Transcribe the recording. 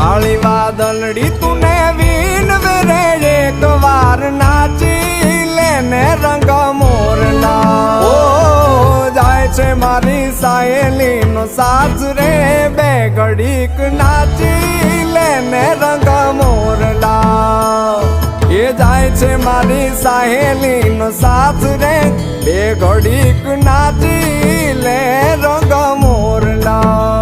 કાળી વાદળડી તુને વીન વેરે એક વાર નાચી લેને રંગ મોરલા ઓ જાય છે મારી સાયેલી નો સાથ રે બે ઘડીક નાચી લેને રંગ મોરલા એ જાય છે મારી સાહેલી નો સાથ રે બે ઘડીક નાચી લે રંગ મોરલા